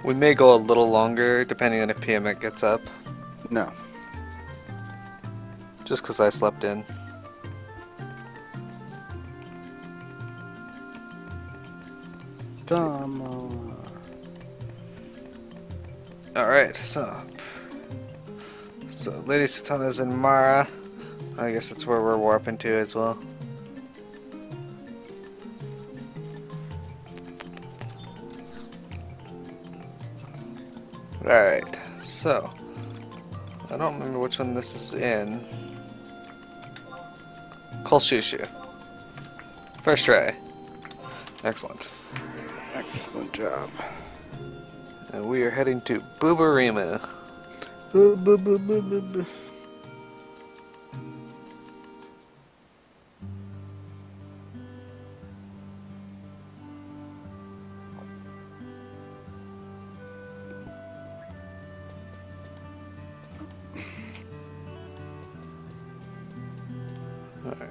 We may go a little longer depending on if PMX gets up. No. Just because I slept in. Dama. Alright, so Lady Satana's in Mara. I guess that's where we're warping to as well. Alright, so I don't remember which one this is in. Kolshushu. First try. Excellent. Excellent job. And we are heading to Boobarima. Boo, boo, boo, boo, boo, boo. Alright.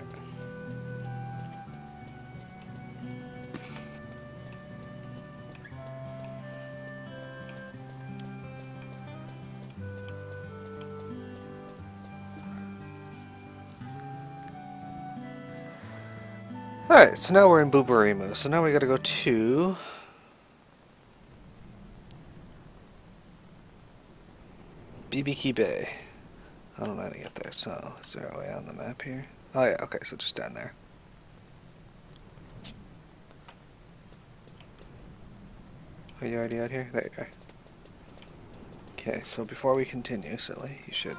Alright, so now we're in Boobarima. So now we gotta go to Bibiki Bay. I don't know how to get there, so is there a way on the map here? Oh yeah, okay, so just down there. Are you already out here? There you are. Okay, so before we continue, silly, you should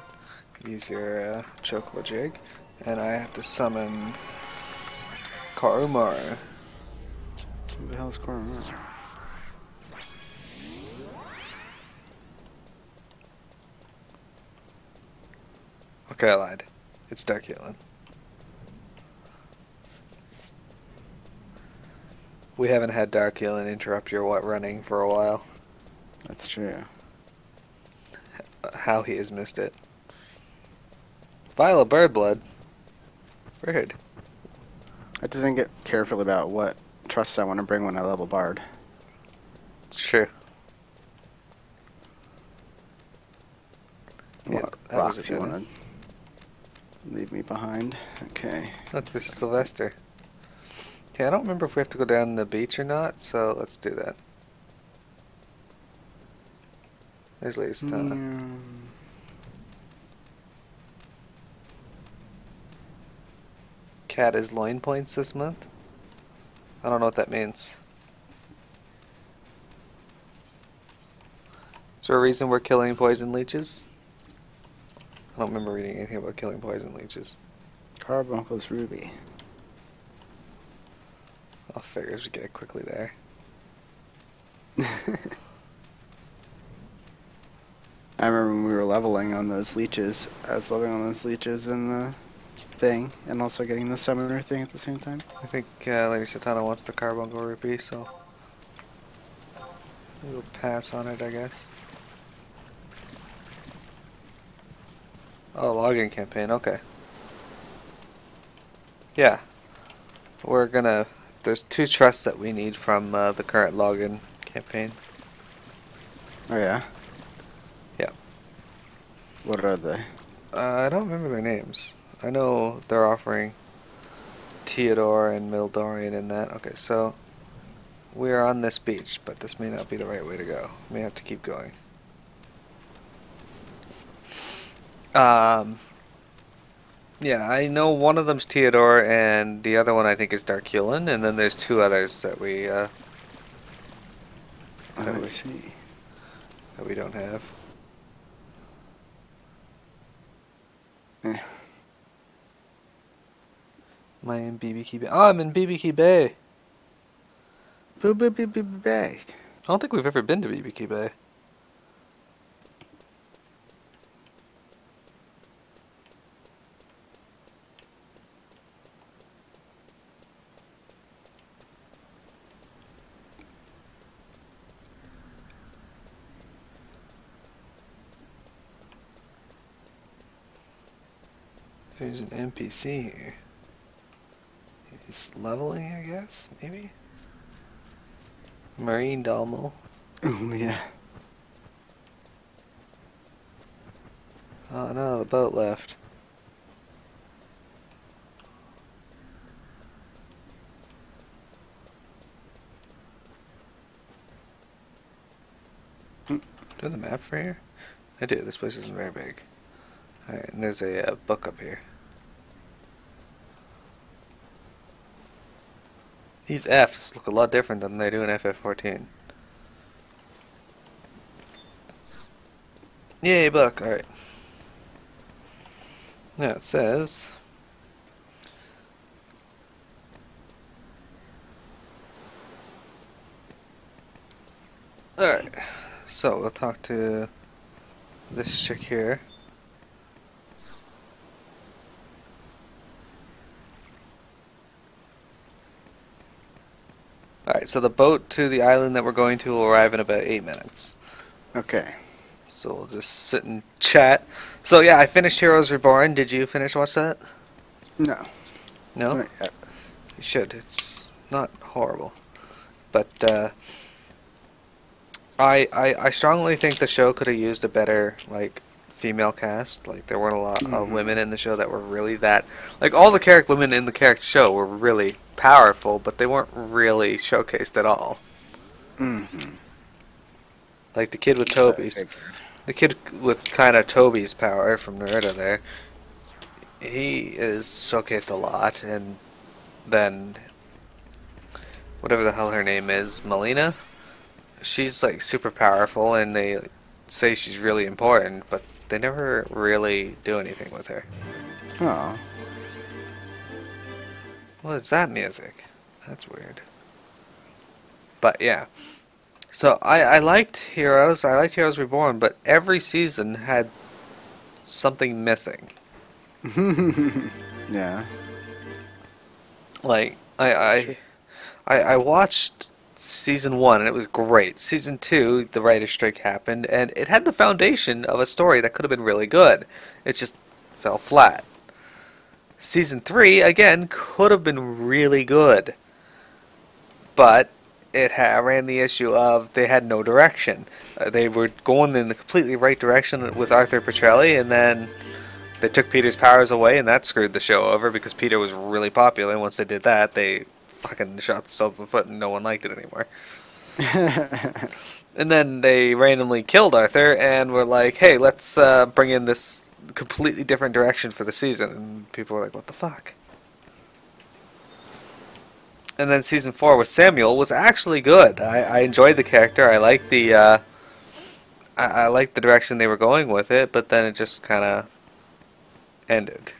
use your chocobo jig, and I have to summon Karumara. Who the hell's Coromara? Okay, I lied. It's Dark Healing. We haven't had Dark Healing interrupt your running for a while. That's true. How he has missed it. Vial of bird blood. Weird. I have to think it carefully about what trusts I want to bring when I level Bard. Sure. Yeah, What that was rocks a you good want to leave me behind? Okay. That's this Sylvester. Okay, I don't remember if we have to go down the beach or not, so let's do that. There's Lady Satana. Cat is loin points this month. I don't know what that means. Is there a reason we're killing poison leeches? I don't remember reading anything about killing poison leeches. Carbuncle's Ruby. I'll figure as we get quickly there. I remember when we were leveling on those leeches. I was leveling on those leeches in the thing, and also getting the summoner thing at the same time. I think Lady Satana wants the Carbuncle Rupee, so we'll pass on it, I guess. Oh, login campaign, okay. Yeah. We're gonna... There's 2 trusts that we need from the current login campaign. Oh yeah? Yeah. What are they? I don't remember their names. I know they're offering Theodore and Mildorian in that. Okay, so we are on this beach, but this may not be the right way to go. We may have to keep going. Yeah, I know one of them's Theodore, and the other one I think is Darkulin, and then there's 2 others that we see. that we don't have. Eh. Am I in Bibiki Bay? Oh, I'm in Bibiki Bay. Boo boo boo boo boo bay. I don't think we've ever been to Bibiki Bay. There's an NPC here. He's leveling, I guess, maybe? Marine Dalmo. Oh yeah. Oh no, the boat left. Hmm. Do I have the map for here? I do. This place isn't very big. Alright, and there's a book up here. These Fs look a lot different than they do in FF14. Yay, book. Alright. Now it says... Alright, so we'll talk to this chick here. Alright, so the boat to the island that we're going to will arrive in about 8 minutes. Okay. So we'll just sit and chat. So yeah, I finished Heroes Reborn. Did you finish watch that? No. No? Not yet. You should. It's not horrible. But I strongly think the show could have used a better like female cast. Like there weren't a lot of women in the show that were really that like all the women in the character show were really powerful, but they weren't really showcased at all. Like the kid with the kid with kind of Toby's power from Naruto there. He is showcased a lot, and then whatever the hell her name is, Melina. She's like super powerful, and they say she's really important, but they never really do anything with her. Oh. What is that music? That's weird. But yeah. So I liked Heroes. I liked Heroes Reborn, but every season had something missing. Yeah. Like I watched season 1 and it was great. Season 2, the writer's strike happened, and it had the foundation of a story that could have been really good. It just fell flat. Season 3 again could have been really good, but it ran the issue of they had no direction. They were going in the completely right direction with Arthur Petrelli, and then they took Peter's powers away, and that screwed the show over because Peter was really popular. And once they did that, they fucking shot themselves in the foot, and no one liked it anymore. And then they randomly killed Arthur, and were like, "Hey, let's bring in this completely different direction for the season." And people were like, "What the fuck?" And then season 4 with Samuel was actually good. I enjoyed the character. I liked the I liked the direction they were going with it, but then it just kind of ended.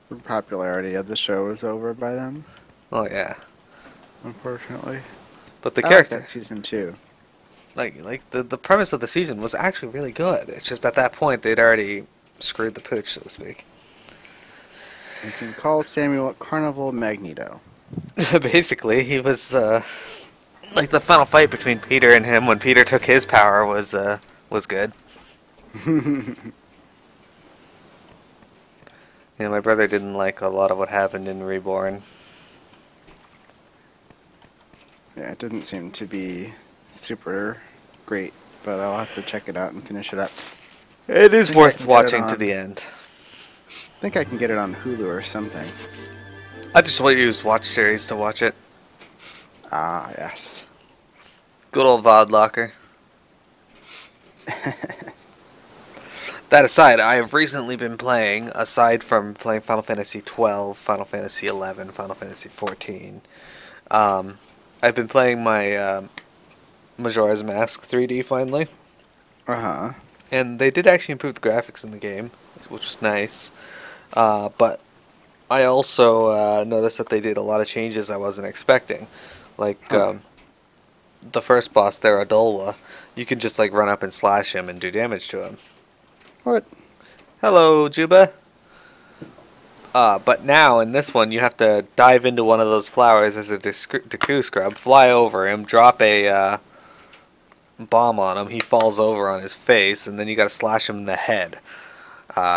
The popularity of the show was over by then, Oh yeah, unfortunately. but the I character, like that season 2. like the premise of the season was actually really good. It's just at that point they'd already screwed the pooch, so to speak. You can call Samuel Carnival Magneto. Basically, he was like the final fight between Peter and him when Peter took his power was good. Yeah, my brother didn't like a lot of what happened in Reborn. Yeah, it didn't seem to be super great, but I'll have to check it out and finish it up. It is think I worth can get watching it to on- the end. I think I can get it on Hulu or something. I just used Watch Series to watch it. Ah, yes. Good old VOD locker. That aside, I have recently been playing, aside from playing Final Fantasy XII, Final Fantasy XI, Final Fantasy XIV, I've been playing my Majora's Mask 3D finally. Uh-huh. And they did actually improve the graphics in the game, which was nice. But I also noticed that they did a lot of changes I wasn't expecting. Like, the first boss there, Adolwa, you can just like run up and slash him and do damage to him. What? Hello, Juba. But now, in this one, you have to dive into one of those flowers as a Deku scrub, fly over him, drop a bomb on him, he falls over on his face, and then you gotta slash him in the head.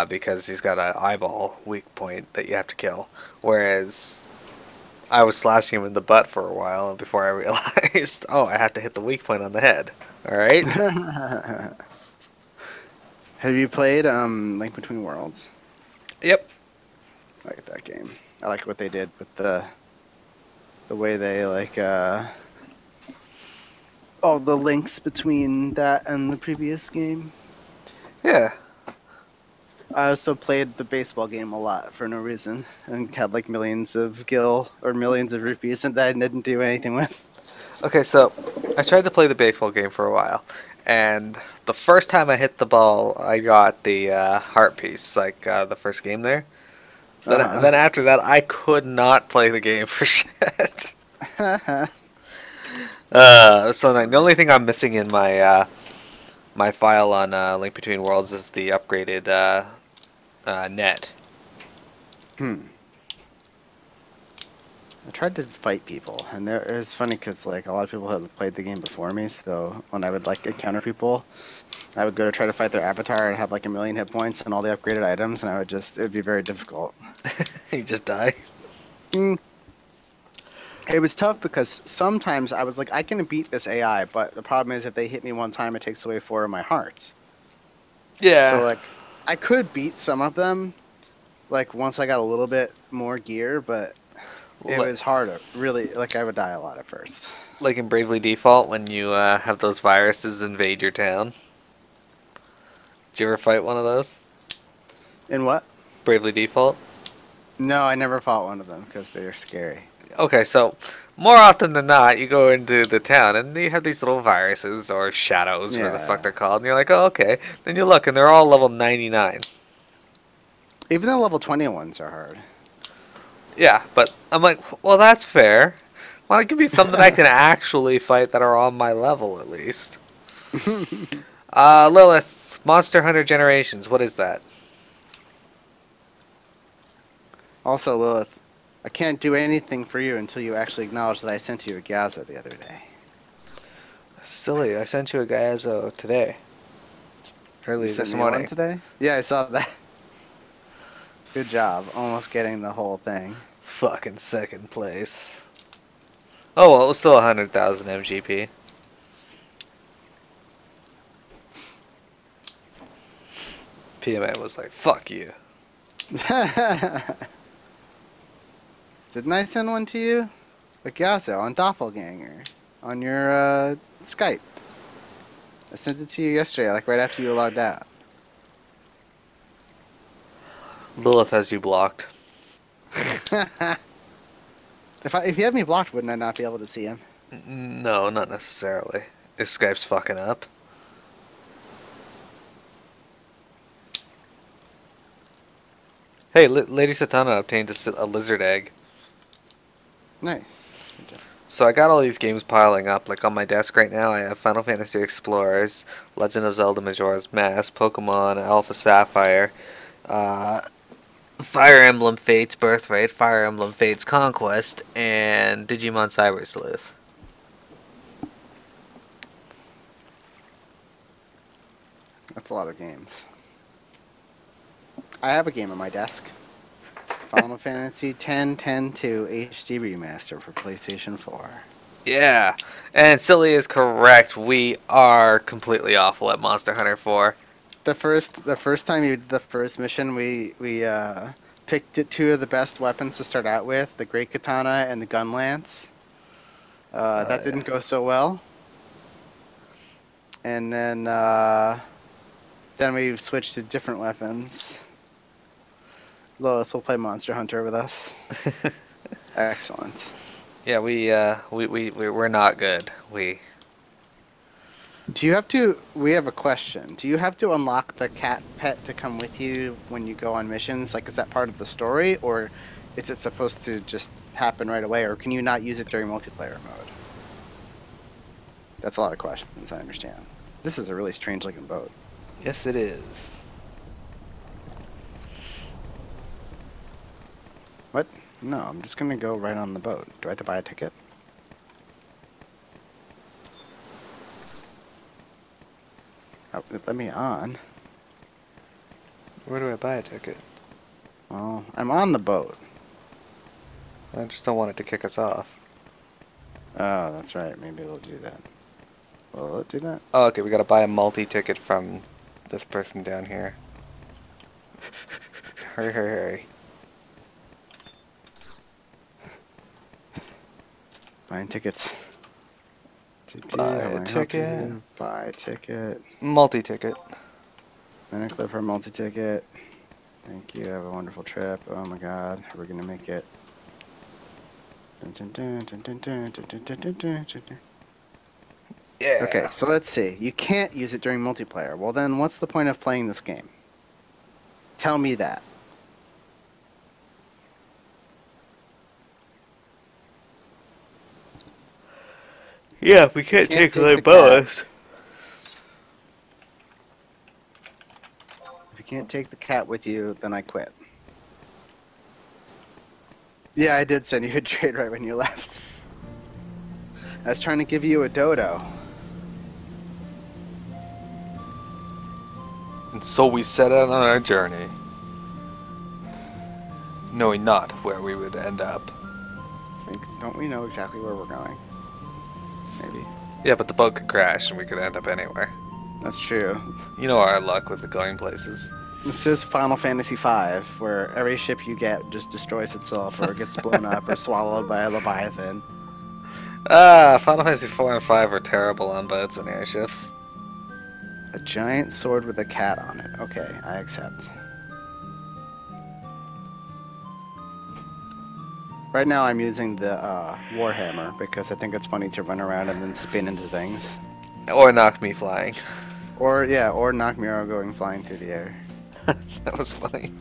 Because he's got an eyeball weak point that you have to kill. Whereas, I was slashing him in the butt for a while before I realized, oh, I have to hit the weak point on the head. Alright? Have you played Link Between Worlds? Yep. I like that game. I like what they did with the way they like all the links between that and the previous game. Yeah. I also played the baseball game a lot for no reason and had like millions of gil or millions of rupees and that I didn't do anything with. Okay, so I tried to play the baseball game for a while, and the first time I hit the ball, I got the heart piece, like the first game there. Then after that, I could not play the game for shit. So the only thing I'm missing in my my file on Link Between Worlds is the upgraded net. I tried to fight people, and it was funny because like a lot of people had played the game before me. So when I would like encounter people, I would go to try to fight their avatar and have like a million hit points and all the upgraded items, and it would be very difficult. You just die. It was tough because sometimes I was like, I can beat this AI, but the problem is if they hit me one time, it takes away 4 of my hearts. Yeah. So like, I could beat some of them, like once I got a little bit more gear, but it was harder. Really, like I would die a lot at first. Like in Bravely Default, when you have those viruses invade your town. Did you ever fight one of those? In what? Bravely Default? No, I never fought one of them because they're scary. Okay, so more often than not, you go into the town and you have these little viruses or shadows, whatever the fuck they're called, and you're like, oh, okay. Then you look and they're all level 99. Even the level 20 ones are hard. Yeah, but I'm like, well, that's fair. Why don't give me some that I can actually fight that are on my level at least? Lilith, Monster Hunter Generations, what is that? Also, Lilith, I can't do anything for you until you actually acknowledge that I sent you a Gaza the other day. Silly, I sent you a Gaiazo today. Early You sent this me morning. one today? Yeah, I saw that. Good job, almost getting the whole thing. Fucking second place. Oh well, it was still 100,000 MGP. PMA was like, fuck you. Didn't I send one to you? A Gaza on Doppelganger. On your Skype. I sent it to you yesterday, like right after you logged out. Lilith has you blocked. If you had me blocked, wouldn't I not be able to see him? No, not necessarily. If Skype's fucking up. Hey, Lady Satana obtained a lizard egg. Nice. Good job. So I got all these games piling up. Like on my desk right now, I have Final Fantasy Explorers, Legend of Zelda Majora's Mask, Pokemon Alpha Sapphire, Fire Emblem Fates Birthright, Fire Emblem Fates Conquest, and Digimon Cyber Sleuth. That's a lot of games. I have a game on my desk. Final Fantasy X-10-10-2 HD Remaster for PlayStation 4. Yeah, and Silly is correct. We are completely awful at Monster Hunter 4. The first time you did the first mission, we picked 2 of the best weapons to start out with: the Great Katana and the Gun Lance. That didn't go so well. And then we switched to different weapons. Lois will play Monster Hunter with us. Excellent. Yeah, we're not good. Do you have to? We have a question. Do you have to unlock the cat pet to come with you when you go on missions? Like, is that part of the story, or is it supposed to just happen right away, or can you not use it during multiplayer mode? That's a lot of questions. I understand. This is a really strange looking boat. Yes, it is. What? No, I'm just gonna go right on the boat. Do I have to buy a ticket? Oh, let me on. Where do I buy a ticket? Well, I'm on the boat. I just don't want it to kick us off. Oh, that's right. Maybe it'll do that. Will it do that? Oh, okay, we gotta buy a multi-ticket from this person down here. Hurry, hurry, hurry. Buying tickets. Buy How a may I help ticket. you? Buy a ticket. Multi-ticket. Minute clip for multi-ticket. Thank you. Have a wonderful trip. Oh my god. We're gonna make it. Dun, dun, dun, dun, dun, dun, dun, dun, dun, dun, dun, dun. Yeah. Okay, so let's see. You can't use it during multiplayer. Well then, what's the point of playing this game? Tell me that. Yeah, we can't Can't take take their the boas. If you can't take the cat with you, then I quit. Yeah, I did send you a trade right when you left. I was trying to give you a dodo. And so we set out on our journey, knowing not where we would end up. Don't we know exactly where we're going? Maybe. Yeah, but the boat could crash and we could end up anywhere. That's true. You know our luck with the going places. This is Final Fantasy V, where every ship you get just destroys itself or gets blown up or swallowed by a leviathan. Final Fantasy 4 and 5 are terrible on boats and airships. A giant sword with a cat on it. Okay, I accept. Right now I'm using the Warhammer because I think it's funny to run around and then spin into things. Or knock me flying. Or, yeah, or knock Miro going flying through the air. That was funny.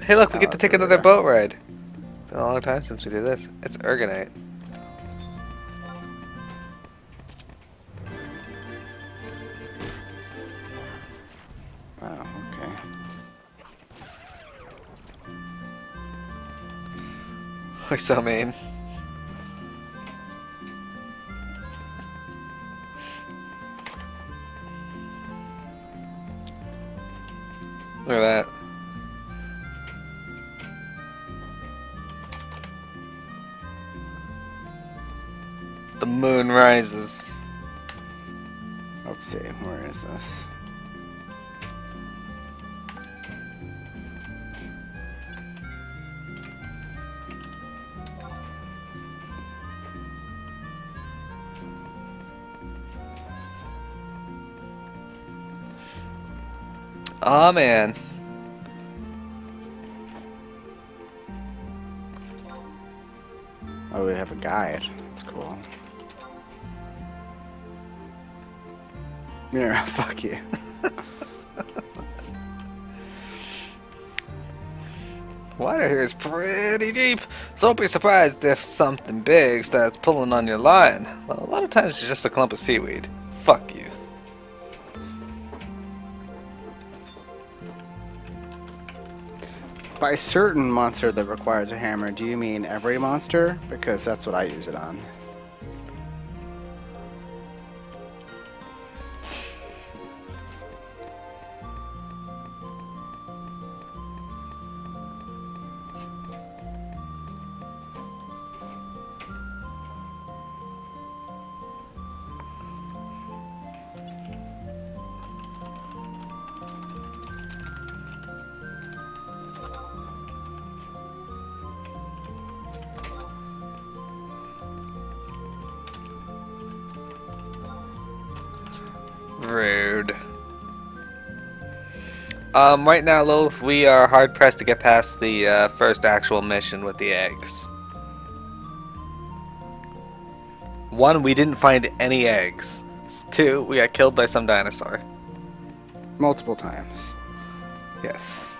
Hey look, we get to take another boat ride. It's been a long time since we did this. It's Ergonite. Wow, okay. We're so mean. Look at that. The moon rises. Let's see, where is this? Aw, man. Oh, we have a guide. That's cool. Miro, fuck you. Water here is pretty deep, so don't be surprised if something big starts pulling on your line. Well, a lot of times it's just a clump of seaweed. Fuck you. By certain monster that requires a hammer, do you mean every monster? Because that's what I use it on. Rude. Right now, Lilith, we are hard pressed to get past the first actual mission with the eggs. One, we didn't find any eggs. Two, we got killed by some dinosaur. Multiple times. Yes.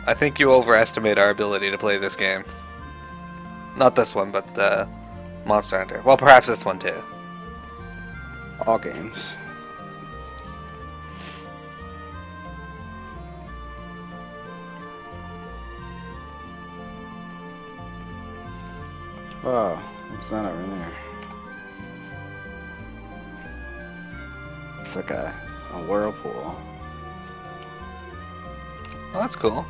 I think you overestimate our ability to play this game. Not this one, but Monster Hunter. Well, perhaps this one too. All games. Oh, what's that over there? It's like a whirlpool. Oh, that's cool.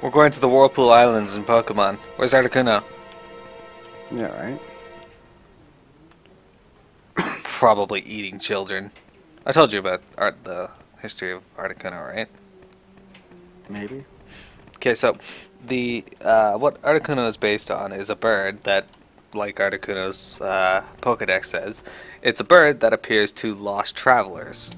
We're going to the Whirlpool Islands in Pokemon. Where's Articuno? Yeah, right? Probably eating children. I told you about the history of Articuno, right? Maybe. Okay, so the what Articuno is based on is a bird that, like Articuno's Pokedex says, it's a bird that appears to lost travelers.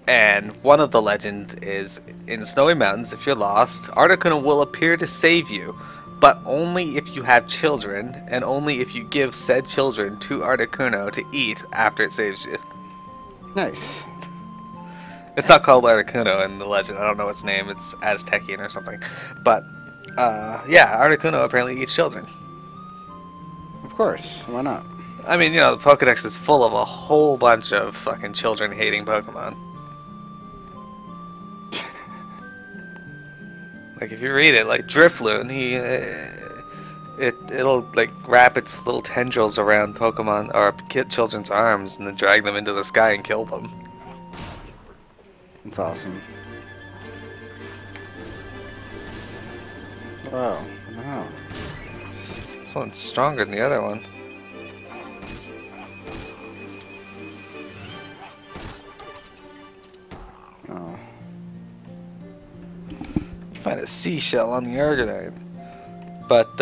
And one of the legends is, in the Snowy Mountains, if you're lost, Articuno will appear to save you, but only if you have children, and only if you give said children to Articuno to eat after it saves you. Nice. It's not called Articuno in the legend. I don't know its name. It's Aztecian or something. But, yeah, Articuno apparently eats children. Of course. Why not? I mean, you know, the Pokedex is full of a whole bunch of fucking children-hating Pokemon. Like, if you read it, like, Drifloon, it'll, like, wrap its little tendrils around Pokemon, or children's arms, and then drag them into the sky and kill them. It's awesome. Wow. Wow. This one's stronger than the other one. Oh. Find a seashell on the Argonite. But,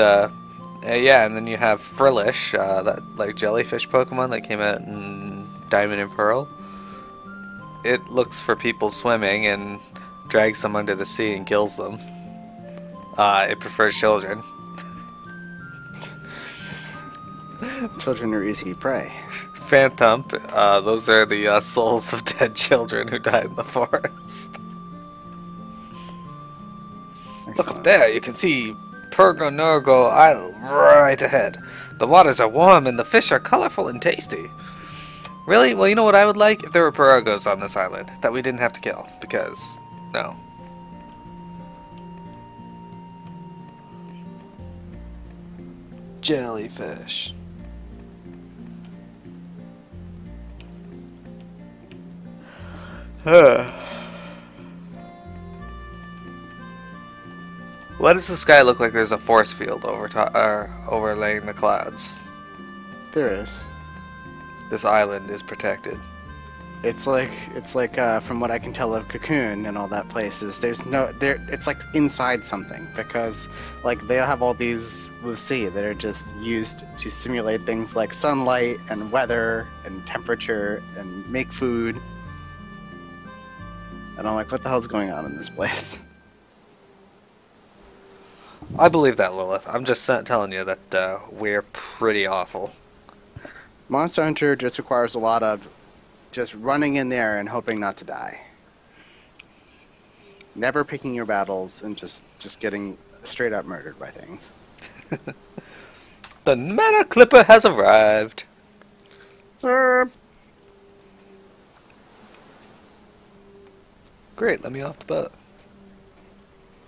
yeah, and then you have Frillish, that, like, jellyfish Pokemon that came out in Diamond and Pearl. It looks for people swimming and drags them under the sea and kills them. It prefers children. Children are easy prey. Phantump, those are the souls of dead children who died in the forest. Look Excellent. up there, you can see Purgonorgo Isle right ahead. The waters are warm and the fish are colorful and tasty. Really? Well, you know what I would like? If there were Purugos on this island that we didn't have to kill. Because, no. Jellyfish. Why does the sky look like there's a force field overlaying the clouds? There is. This island is protected. It's like from what I can tell of Cocoon and all that places, there's no there. It's like inside something because like they have all these the sea that are just used to simulate things like sunlight and weather and temperature and make food. And I'm like, what the hell's going on in this place? I believe that, Lilith. I'm just telling you that we're pretty awful. Monster Hunter just requires a lot of just running in there and hoping not to die. Never picking your battles and just getting straight up murdered by things. The Mana Clipper has arrived. Great, let me off the boat.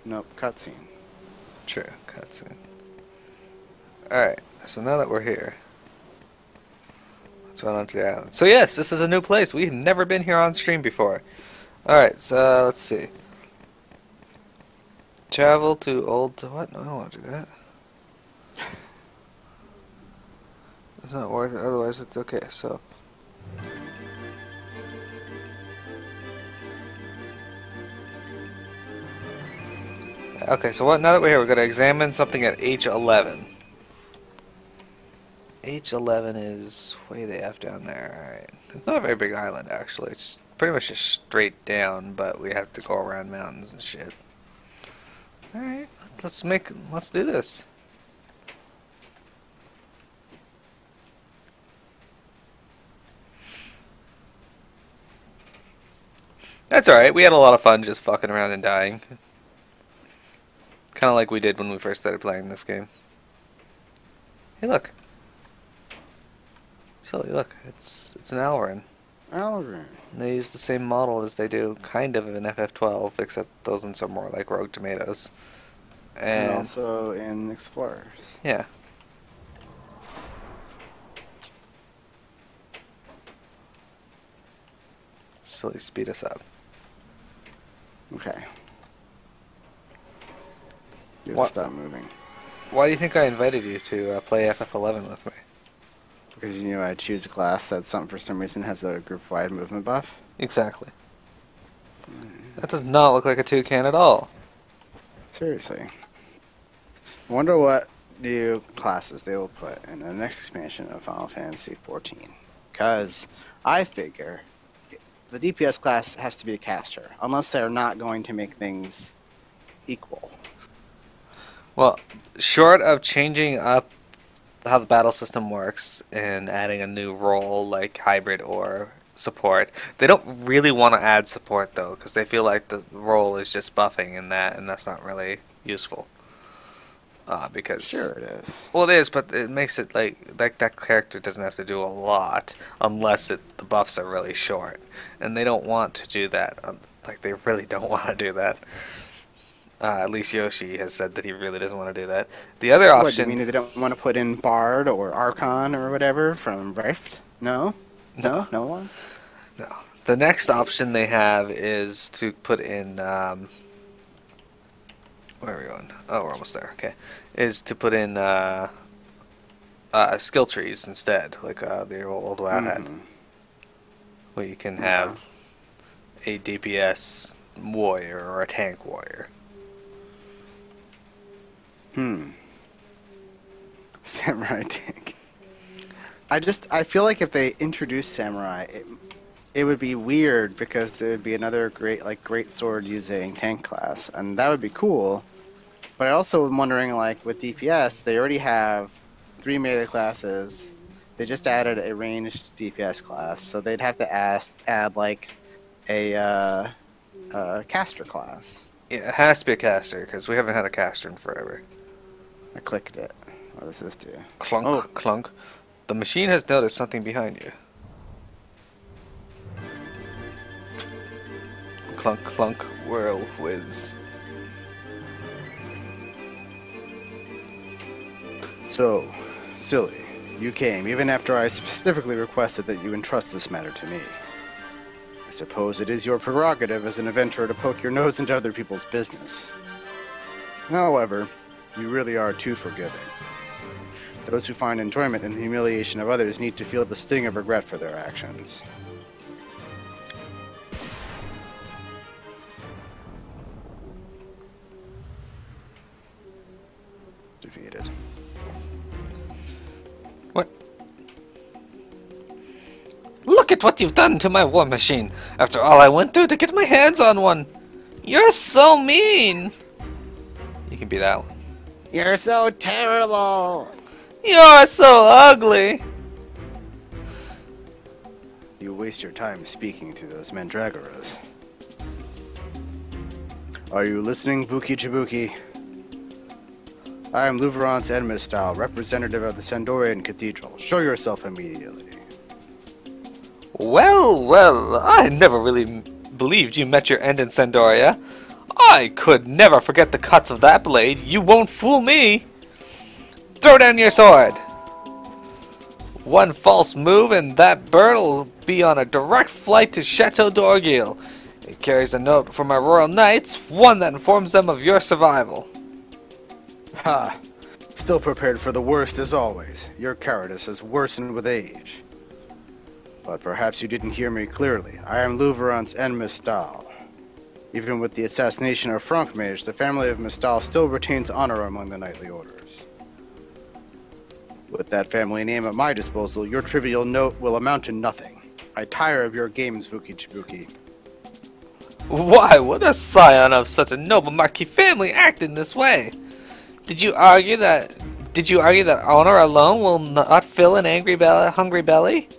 Nope, cutscene. True, cutscene. Alright, so now that we're here, let's run onto the island. So yes, this is a new place. We've never been here on stream before. Alright, so let's see. Travel to old... What? No, I don't want to do that. It's not worth it, otherwise it's okay, so... Okay, so what? Now that we're here, we're going to examine something at H11. H11 is way the F down there. Alright. It's not a very big island, actually. It's pretty much just straight down, but we have to go around mountains and shit. Alright, let's do this. That's alright, we had a lot of fun just fucking around and dying. Kind of like we did when we first started playing this game. Hey, look. Silly, look. It's an Alvarin. Alvarin. They use the same model as they do, kind of, in FF12, except those ones are more like Rogue Tomatoes. And also in Explorers. Yeah. Silly, speed us up. Okay. You have to What? stop moving. Why do you think I invited you to play FF11 with me? Because you knew I'd choose a class that for some reason has a group-wide movement buff. Exactly. That does not look like a toucan at all. Seriously. I wonder what new classes they will put in the next expansion of Final Fantasy XIV. Because I figure the DPS class has to be a caster, unless they're not going to make things equal. Well, short of changing up how the battle system works and adding a new role like hybrid or support, they don't really want to add support though, because they feel like the role is just buffing and that's not really useful. Because Sure it is. well, it is, but it makes it like that character doesn't have to do a lot unless the buffs are really short, and they don't want to do that. Like they really don't want to do that. At least Yoshi has said that he really doesn't want to do that. The other What, do option, you mean they don't want to put in Bard or Archon or whatever from Rift? No? No? No one? no. The next option they have is to put in where are we going? Oh, we're almost there. Okay, is to put in skill trees instead, like the old WoW had, where you can have a DPS warrior or a tank warrior. Samurai tank. I feel like if they introduced Samurai, it would be weird because it would be another great sword using tank class, and that would be cool. But I also am wondering, like, with DPS, they already have 3 melee classes. They just added a ranged DPS class, so they'd have to add like a caster class. Yeah, it has to be a caster because we haven't had a caster in forever. I clicked it. What does this do? Clunk, Oh. clunk. The machine has noticed something behind you. Clunk, clunk, whirl, whiz. So, silly, you came even after I specifically requested that you entrust this matter to me. I suppose it is your prerogative as an adventurer to poke your nose into other people's business. However, you really are too forgiving. Those who find enjoyment in the humiliation of others need to feel the sting of regret for their actions. Defeated. What? Look at what you've done to my war machine after all I went through to get my hands on one. You're so mean. You can be that one. You're so terrible! You're so ugly. You waste your time speaking to those mandragoras. Are you listening, Buki Chibuki? I am Louverance Enmistyle, representative of the Sandorian Cathedral. Show yourself immediately. Well, well, I never really believed you met your end in Sandoria. I could never forget the cuts of that blade. You won't fool me. Throw down your sword. One false move and that bird'll be on a direct flight to Chateau d'Orgueil. It carries a note from our royal knights, one that informs them of your survival. Ha! Still prepared for the worst as always. Your cowardice has worsened with age. But perhaps you didn't hear me clearly. I am Louverance Enmistyle. Even with the assassination of Frankmage, the family of Mistal still retains honor among the knightly orders. With that family name at my disposal, your trivial note will amount to nothing. I tire of your games, Vuki Chibuki. Why would a scion of such a noble marquis family act in this way? Did you argue that honor alone will not fill an hungry belly?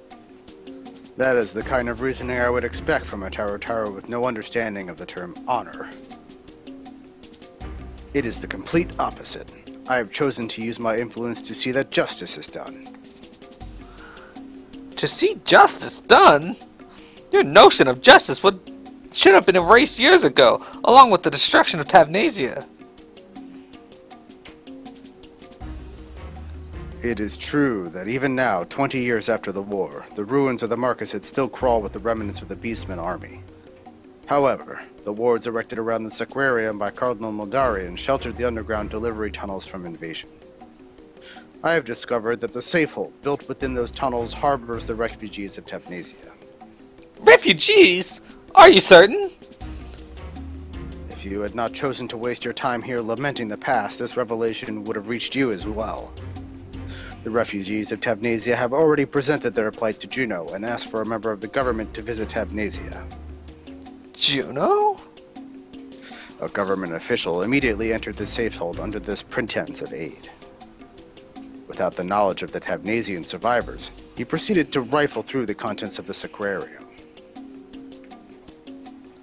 That is the kind of reasoning I would expect from a Taro with no understanding of the term honor. It is the complete opposite. I have chosen to use my influence to see that justice is done. To see justice done? Your notion of justice should have been erased years ago, along with the destruction of Tavnasia. It is true that even now, 20 years after the war, the ruins of the Marquisate still crawl with the remnants of the Beastman army. However, the wards erected around the Sacrarium by Cardinal Moldarian sheltered the underground delivery tunnels from invasion. I have discovered that the safehold built within those tunnels harbors the refugees of Tepnesia. Refugees? Are you certain? If you had not chosen to waste your time here lamenting the past, this revelation would have reached you as well. The refugees of Tepnesia have already presented their plight to Juno and asked for a member of the government to visit Tepnesia. Juno? A government official immediately entered the safehold under this pretense of aid. Without the knowledge of the Tepnesian survivors, he proceeded to rifle through the contents of the Sacrarium.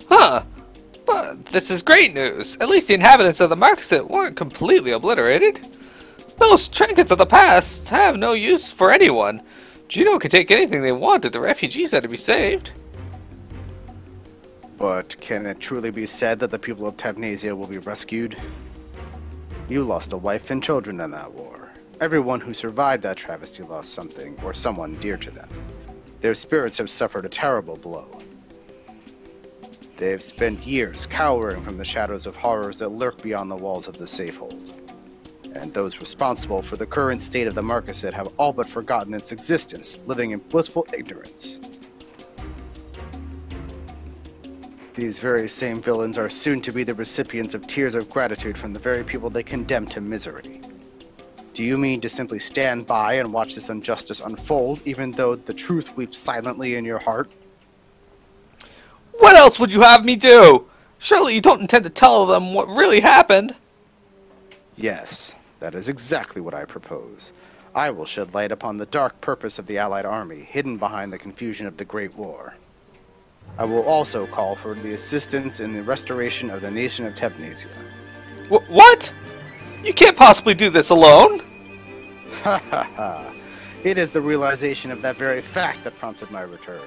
Huh. But this is great news. At least the inhabitants of the Marquisate weren't completely obliterated. Those trinkets of the past have no use for anyone. Juno could take anything they wanted. The refugees had to be saved. But can it truly be said that the people of Tepnesia will be rescued? You lost a wife and children in that war. Everyone who survived that travesty lost something or someone dear to them. Their spirits have suffered a terrible blow. They have spent years cowering from the shadows of horrors that lurk beyond the walls of the safehold. And those responsible for the current state of the Marquisate have all but forgotten its existence, living in blissful ignorance. These very same villains are soon to be the recipients of tears of gratitude from the very people they condemn to misery. Do you mean to simply stand by and watch this injustice unfold, even though the truth weeps silently in your heart? What else would you have me do? Surely you don't intend to tell them what really happened. Yes, that is exactly what I propose. I will shed light upon the dark purpose of the Allied army, hidden behind the confusion of the Great War. I will also call for the assistance in the restoration of the nation of Tepnesia. What? You can't possibly do this alone. Ha ha ha. It is the realization of that very fact that prompted my return.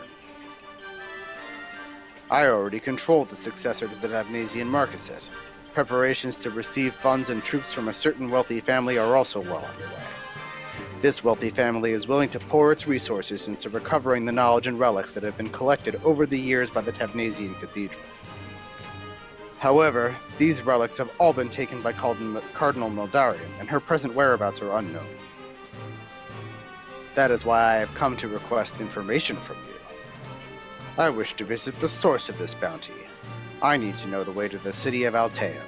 I already controlled the successor to the Tepnesian Marquisate. Preparations to receive funds and troops from a certain wealthy family are also well underway. This wealthy family is willing to pour its resources into recovering the knowledge and relics that have been collected over the years by the Tepnesian Cathedral. However, these relics have all been taken by Cardinal Moldarian, and her present whereabouts are unknown. That is why I have come to request information from you. I wish to visit the source of this bounty. I need to know the way to the city of Alteo.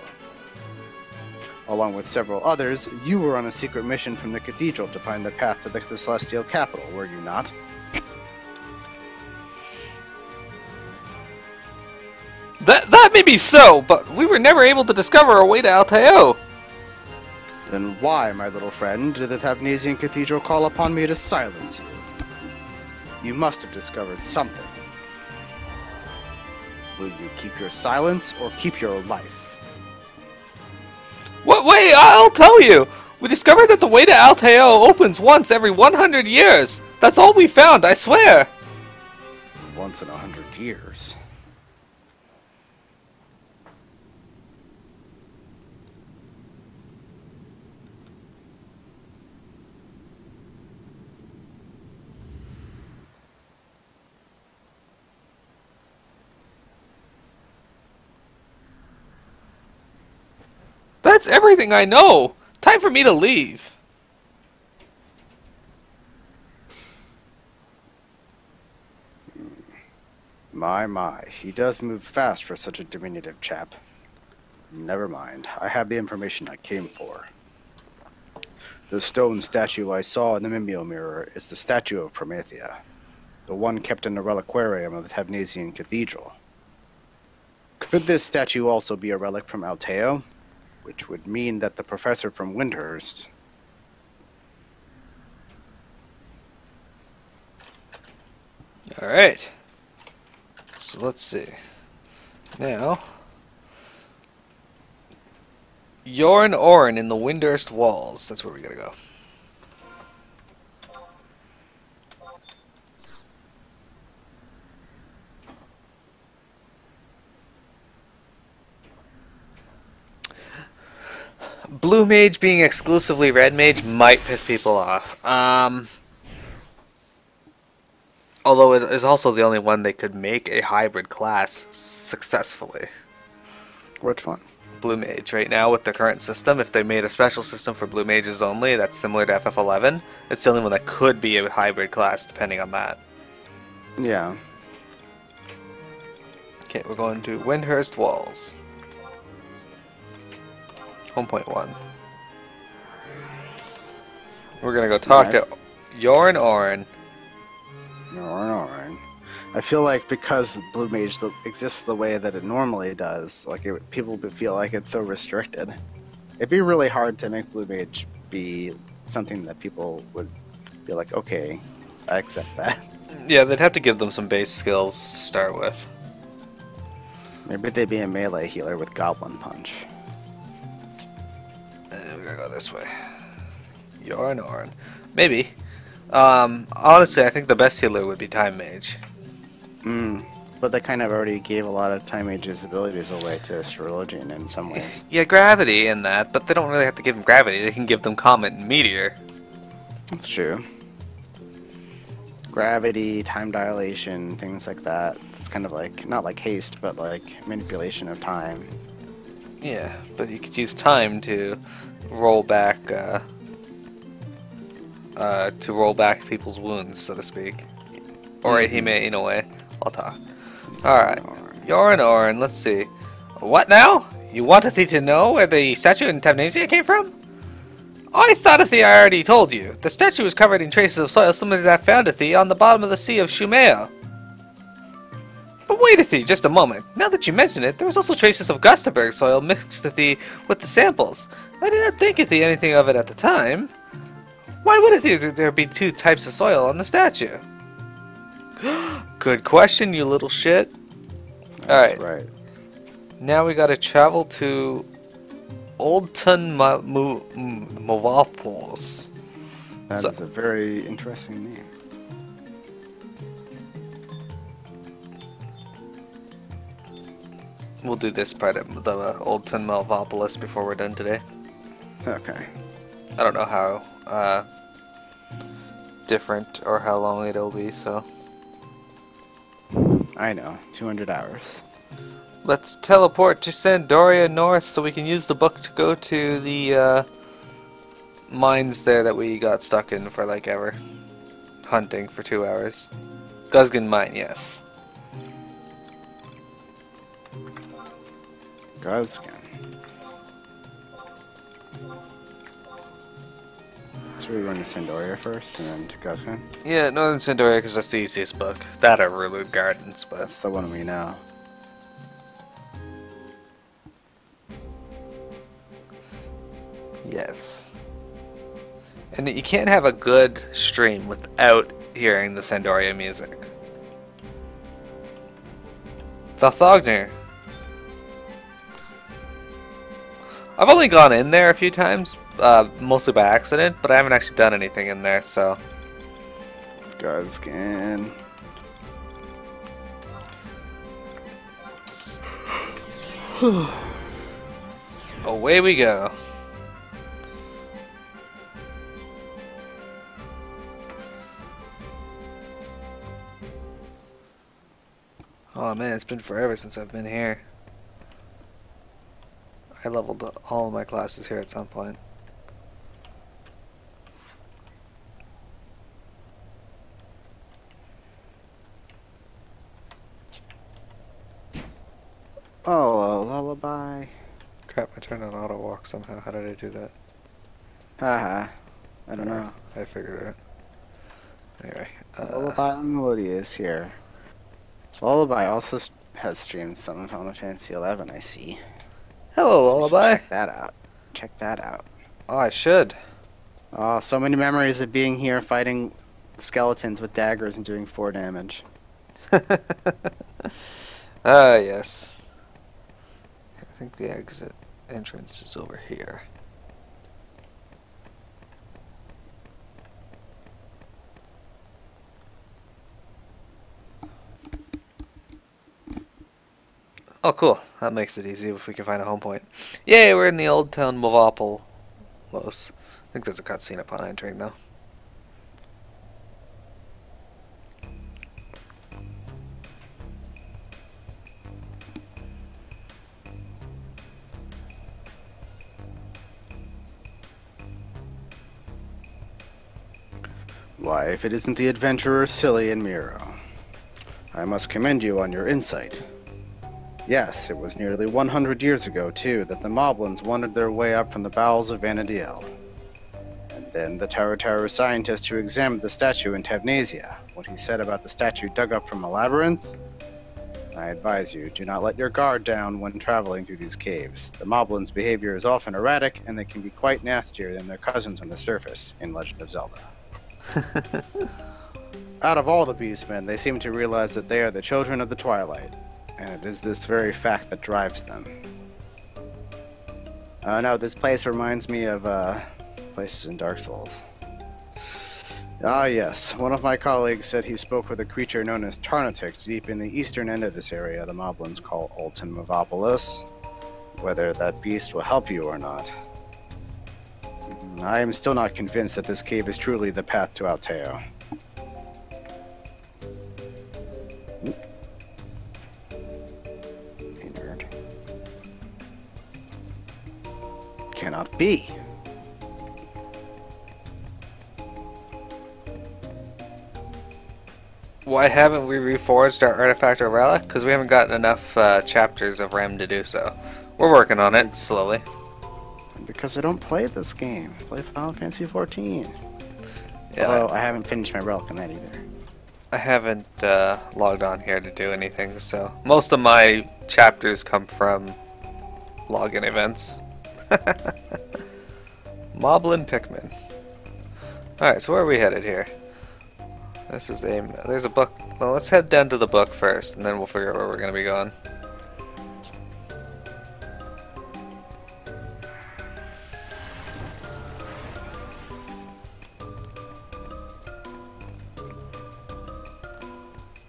Along with several others, you were on a secret mission from the cathedral to find the path to the celestial capital, were you not? That may be so, but we were never able to discover our way to Alteo. Then why, my little friend, did the Tepnesian Cathedral call upon me to silence you? You must have discovered something. Will you keep your silence or keep your life? What? Wait, I'll tell you. We discovered that the way to Alteo opens once every 100 years. That's all we found, I swear. Once in 100 years. That's everything I know. Time for me to leave. My, he does move fast for such a diminutive chap. Never mind, I have the information I came for. The stone statue I saw in the Mimeo mirror is the statue of Promethea, the one kept in the reliquarium of the Tepnesian Cathedral. Could this statue also be a relic from Alteo? Which would mean that the professor from Windhurst... Alright. So let's see. Now, Yorn Orin in the Windhurst Walls. That's where we gotta go. Blue Mage being exclusively Red Mage might piss people off. Although it is also the only one they could make a hybrid class successfully. Which one? Blue Mage right now with the current system. If they made a special system for Blue Mages only that's similar to FF11, it's the only one that could be a hybrid class depending on that. Yeah. Okay, we're going to Windhurst Walls. Home point 1. We're gonna go talk to Yorn Orin. Alright. I feel like because Blue Mage exists the way that it normally does, like people would feel like it's so restricted. It'd be really hard to make Blue Mage be something that people would be like, okay, I accept that. Yeah, they'd have to give them some base skills to start with. Maybe they'd be a melee healer with Goblin Punch. We're gonna go this way. Yorn Orin. Maybe. Honestly, I think the best healer would be Time Mage. But they kind of already gave a lot of Time Mage's abilities away to Astrologian in some ways. Yeah, Gravity and that, but they don't really have to give them Gravity. They can give them Comet and Meteor. That's true. Gravity, time dilation, things like that. It's kind of like, not like haste, but like manipulation of time. Yeah, but you could use Time to roll back, people's wounds, so to speak. Or he may, in a way. I'll talk. Alright. Yorn Orin, let's see. What now? You wanted thee to know where the statue in Tamnesia came from? I thought thee I already told you. The statue was covered in traces of soil similar to that found at thee on the bottom of the Sea of Shumea. But wait a thee, just a moment. Now that you mention it, there was also traces of Gustaberg soil mixed with the samples. I did not think of thee anything of it at the time. Why would there be two types of soil on the statue? Good question, you little shit. That's Alright. right. Now we gotta travel to Oldton Movalpos. That is a very interesting name. We'll do this part of the Oldton Malvopolis before we're done today. Okay. I don't know how different or how long it'll be, so I know. 200 hours. let's teleport to Sandoria North so we can use the book to go to the mines there that we got stuck in for like ever. Hunting for 2 hours. Guzgan Mine, yes. Guzgan. So we're going to Sandoria first and then to Guzgan? Yeah, Northern Sandoria because that's the easiest book. That or Rulu Gardens, but That's the one we know. yes. And you can't have a good stream without hearing the Sandoria music. Valthogner. I've only gone in there a few times, mostly by accident, but I haven't actually done anything in there, so... Guzgan. Away we go. Oh man, it's been forever since I've been here. I leveled all of my classes here at some point. Oh, a lullaby. Crap, I turned on auto walk somehow. How did I do that? Haha. I don't know. I figured it out. Anyway. Lullaby and Melody is here. Lullaby also has streamed some of Final Fantasy 11, I see. Hello, Lullaby. Check that out. Check that out. Oh, I should. Oh, so many memories of being here fighting skeletons with daggers and doing 4 damage. Ah, yes. I think the exit entrance is over here. Oh, cool. That makes it easy if we can find a home point. Yay, we're in the old town Movapolos. I think there's a cutscene upon entering, though. Why, if it isn't the adventurer Silly and Miro. I must commend you on your insight. Yes, it was nearly 100 years ago, too, that the Moblins wandered their way up from the bowels of Vanadiel. And then the Taru scientist who examined the statue in Tavnasia, what he said about the statue dug up from a labyrinth? I advise you, do not let your guard down when traveling through these caves. The Moblins' behavior is often erratic, and they can be quite nastier than their cousins on the surface in Legend of Zelda. Out of all the Beastmen, they seem to realize that they are the children of the Twilight, and it is this very fact that drives them. No, this place reminds me of places in Dark Souls. Ah yes, one of my colleagues said he spoke with a creature known as Tarnatic deep in the eastern end of this area the Moblins call Ultan Mavopolis. Whether that beast will help you or not. I am still not convinced that this cave is truly the path to Alteo. Hey, nerd. Cannot be. Why haven't we reforged our artifact or relic? Because we haven't gotten enough chapters of RAM to do so. We're working on it, slowly. Because I don't play this game. I play Final Fantasy XIV. Yeah, Although I haven't finished my relic on that either. I haven't logged on here to do anything, so... Most of my chapters come from login events. Moblin Pikmin. Alright, so where are we headed here? This is there's a book. Well, let's head down to the book first, and then we'll figure out where we're going to be going.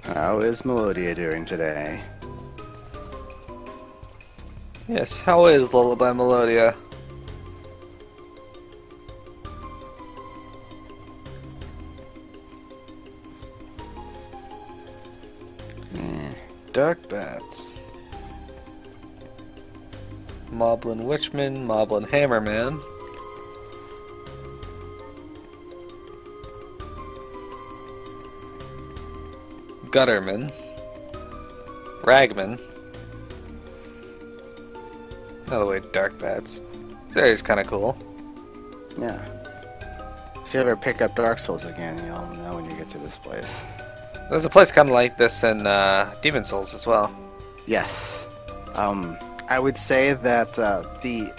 How is Melodia doing today? Yes, how is Lullaby Melodia? Dark Bats. Moblin Witchman, Moblin Hammerman. Gutterman. Ragman. Another way, Dark Bats. This area's kinda cool. Yeah. If you ever pick up Dark Souls again, you'll know when you get to this place. There's a place kinda like this in Demon Souls as well. Yes. I would say that the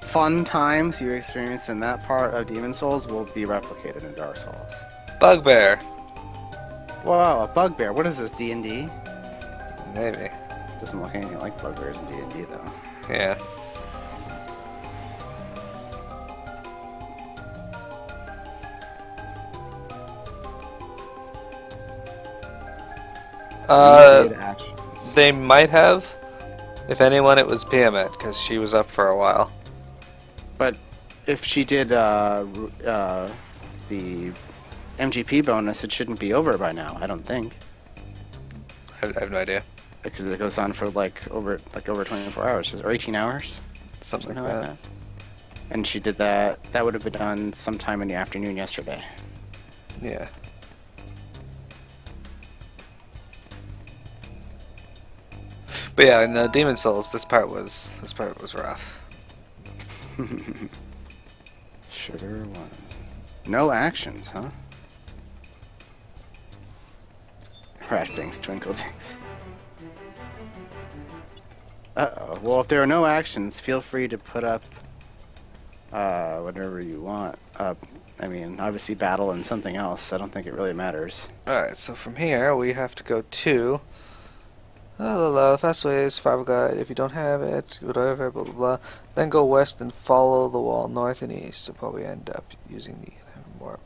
fun times you experience in that part of Demon Souls will be replicated in Dark Souls. Bugbear. Wow, a bugbear. What is this, D&D? Maybe. Doesn't look anything like bugbears in D&D, though. Yeah. Limited actions. They might have. If anyone, it was Piamet, because she was up for a while. But if she did the MGP bonus, it shouldn't be over by now, I don't think. I have no idea. Because it goes on for like over 24 hours, or 18 hours. Something like that. And she did that. That would have been done sometime in the afternoon yesterday. Yeah. But yeah, in Demon Souls, this part was rough. Sure was. No actions, huh? Ratbings, Twinkle Dinks. Uh-oh. Well, if there are no actions, feel free to put up whatever you want. I mean, obviously battle and something else. I don't think it really matters. Alright, so from here, we have to go to... the fast way is survival guide. If you don't have it, whatever, blah blah blah. Then go west and follow the wall north and east. So probably end up using the warp.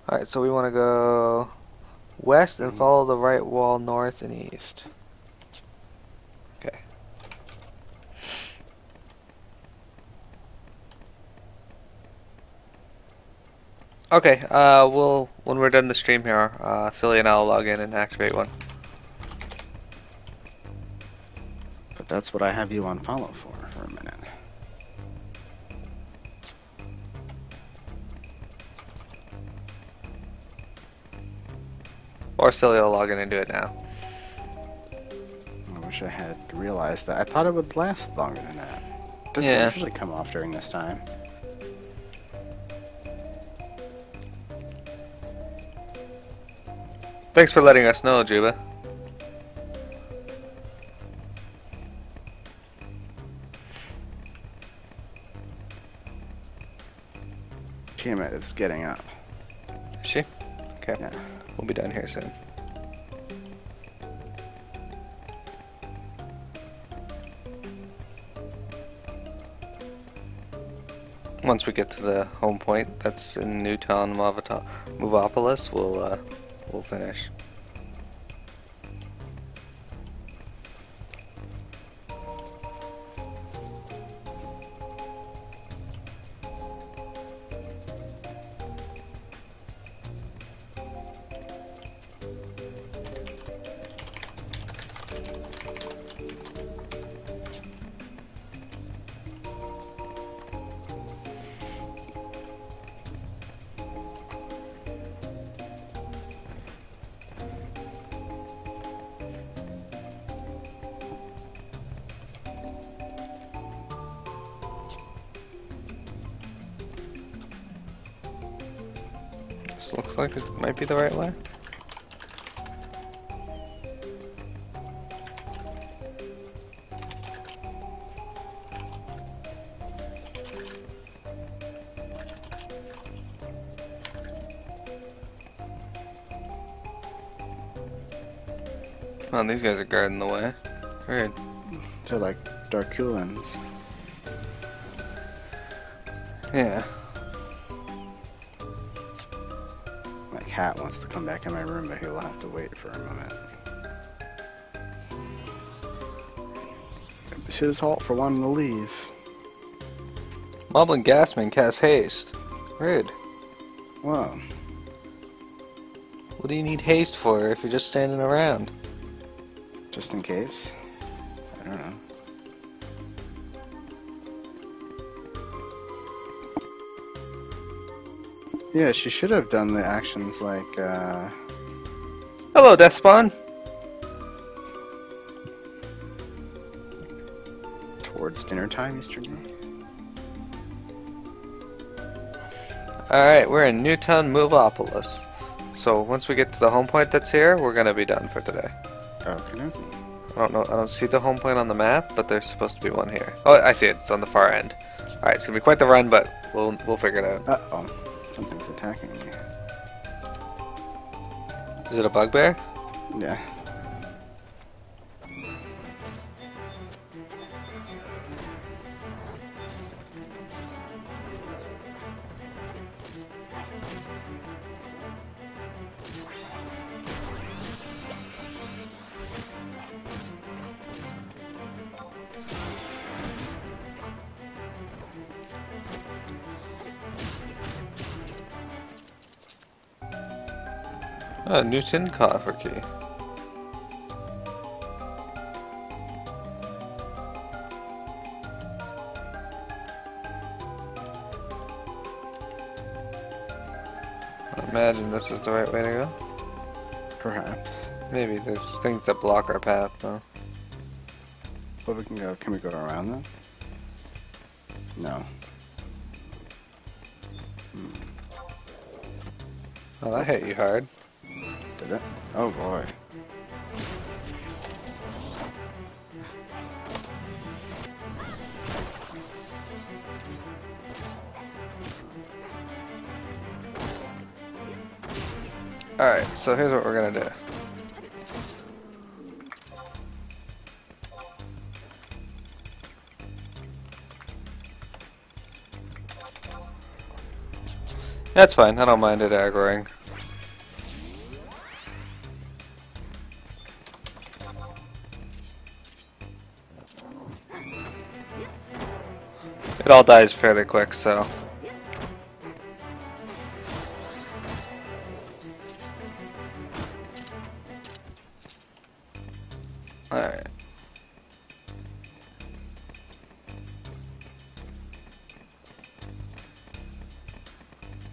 Alright, so we want to go west and follow the right wall north and east. Okay. Okay, when we're done the stream here, Silly and I'll log in and activate one. But that's what I have you on follow for a minute. Or Silly will log in and do it now. I wish I had realized that. I thought it would last longer than that. It doesn't Yeah. usually come off during this time. Thanks for letting us know, Juba. Tiamat is getting up. Is she? Okay. Yeah. We'll be done here soon. Once we get to the home point, that's in Newtown, Movopolis, we'll finish. This looks like it might be the right way. Oh, these guys are guarding the way. Weird. They're like Darkulans. Yeah. My cat wants to come back in my room, but he will have to wait for a moment. It's his fault for wanting to leave. Moblin Gasman cast haste. Rude. Whoa. What do you need haste for if you're just standing around? Just in case. I don't know. Yeah, she should have done the actions like, Hello, Deathspawn. towards dinner time yesterday. Alright, we're in Newtown, Movopolis. So once we get to the home point that's here, we're gonna be done for today. Okay. I don't see the home point on the map, but there's supposed to be one here. Oh, I see it. It's on the far end. Alright, it's gonna be quite the run, but we'll figure it out. Uh-oh. Something's attacking me. Is it a bugbear? Yeah. Oh, new tin coffer key. I imagine this is the right way to go. Perhaps. Maybe there's things that block our path, though. But we can go. Can we go around them? No. Oh, that hit you hard. Did it? Oh boy. Alright, so here's what we're gonna do. That's fine, I don't mind it aggroing. It all dies fairly quick, so... Alright.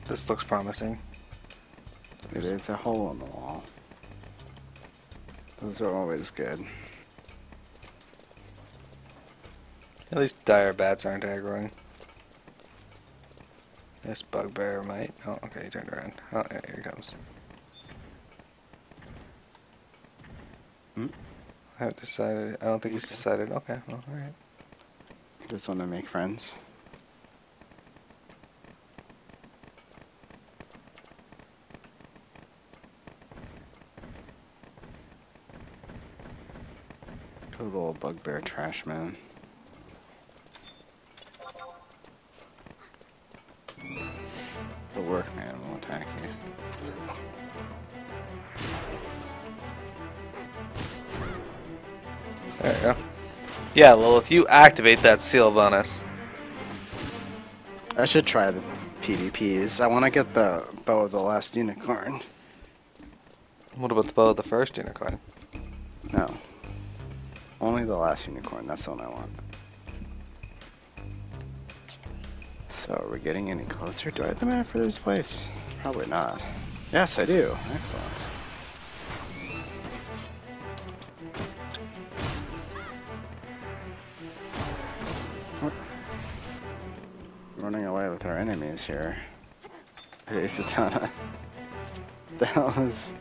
This looks promising. It is a hole in the wall. Those are always good. At least dire bats aren't aggroing. This bugbear might. Oh, okay, he turned around. Oh, yeah, here he comes. Hmm? I haven't decided. I don't think he's decided. Okay, well, alright. Just want to make friends. Total bugbear trash man. The workman will attack you. There you go. Yeah, Lilith, you activate that seal bonus. I should try the PvPs. I want to get the bow of the last unicorn. What about the bow of the first unicorn? No. Only the last unicorn, that's the one I want. So, are we getting any closer? Do I have the map for this place? Probably not. Yes, I do. Excellent. Running away with our enemies here. Hey, Satana. The hell is...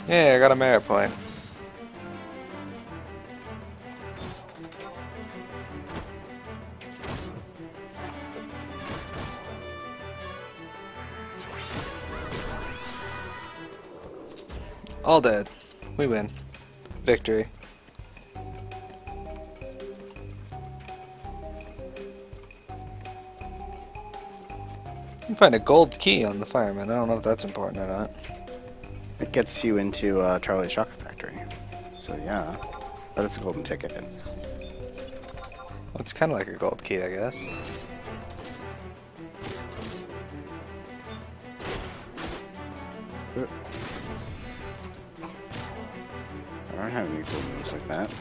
Yeah, I got a merit point. All dead. We win. Victory. You find a gold key on the fireman. I don't know if that's important or not. It gets you into Charlie's Chocolate Factory. So yeah. But it's a golden ticket. Well, it's kind of like a gold key, I guess. I don't have any cool moves like that.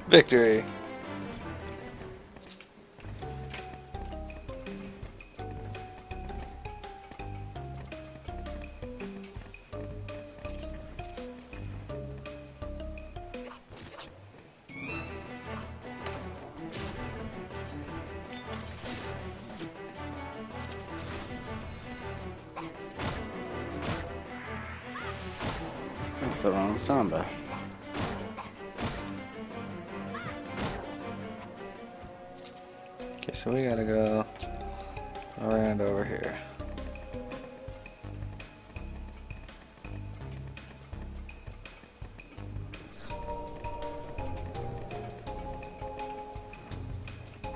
Victory. That's the wrong samba. Okay, so we gotta go around over here.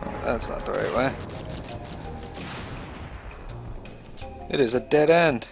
Oh, that's not the right way. It is a dead end.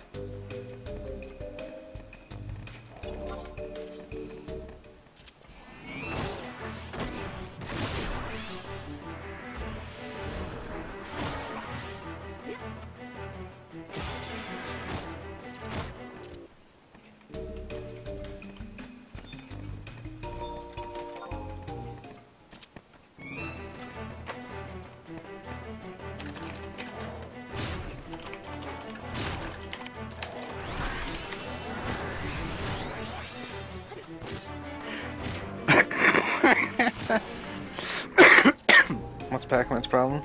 What's Pac-Man's problem?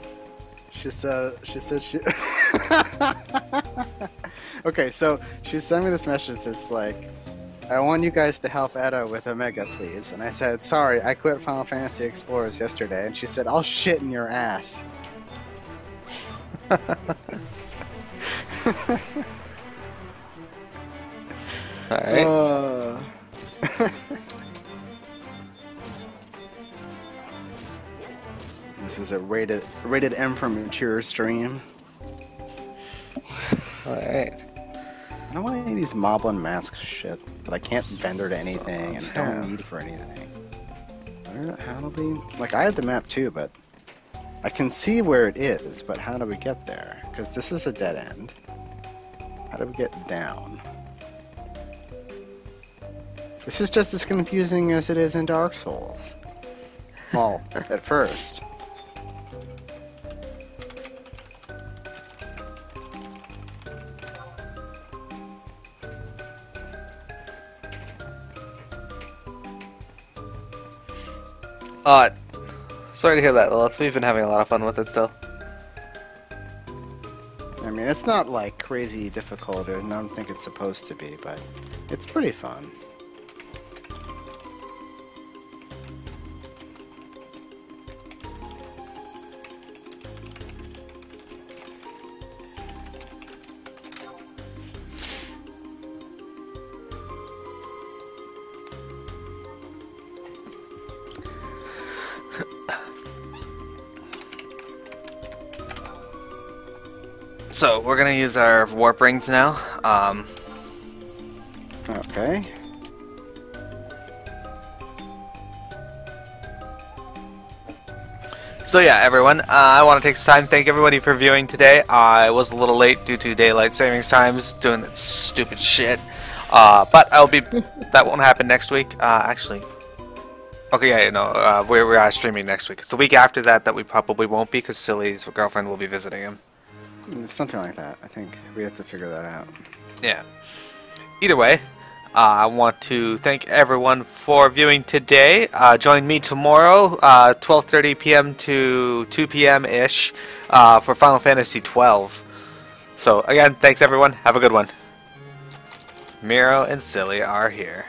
She said she... Okay, so she sent me this message that's like, I want you guys to help Edda with Omega, please. And I said, sorry, I quit Final Fantasy Explorers yesterday. And she said, I'll shit in your ass. Alright. This is a rated M for mature stream. Alright. I don't want any of these moblin mask shit that I can't vendor to anything and don't need for anything. How do we... Like, I had the map too, but I can see where it is, but how do we get there? Because this is a dead end. How do we get down? This is just as confusing as it is in Dark Souls. Well, at first. Sorry to hear that, Lilith. We've been having a lot of fun with it still. I mean, it's not like crazy difficult, or I don't think it's supposed to be, but it's pretty fun. So, we're gonna use our warp rings now. Okay. So yeah, everyone, I want to take this time to thank everybody for viewing today. I was a little late due to daylight savings times doing that stupid shit. But I'll be... that won't happen next week. Actually... Okay, yeah, no, we're streaming next week. It's the week after that that we probably won't be, because Silly's girlfriend will be visiting him. Something like that. I think we have to figure that out. Yeah. Either way, I want to thank everyone for viewing today. Join me tomorrow, 12:30 p.m. to 2 p.m.-ish, for Final Fantasy XII. So, again, thanks everyone. Have a good one. Miro and Silly are here.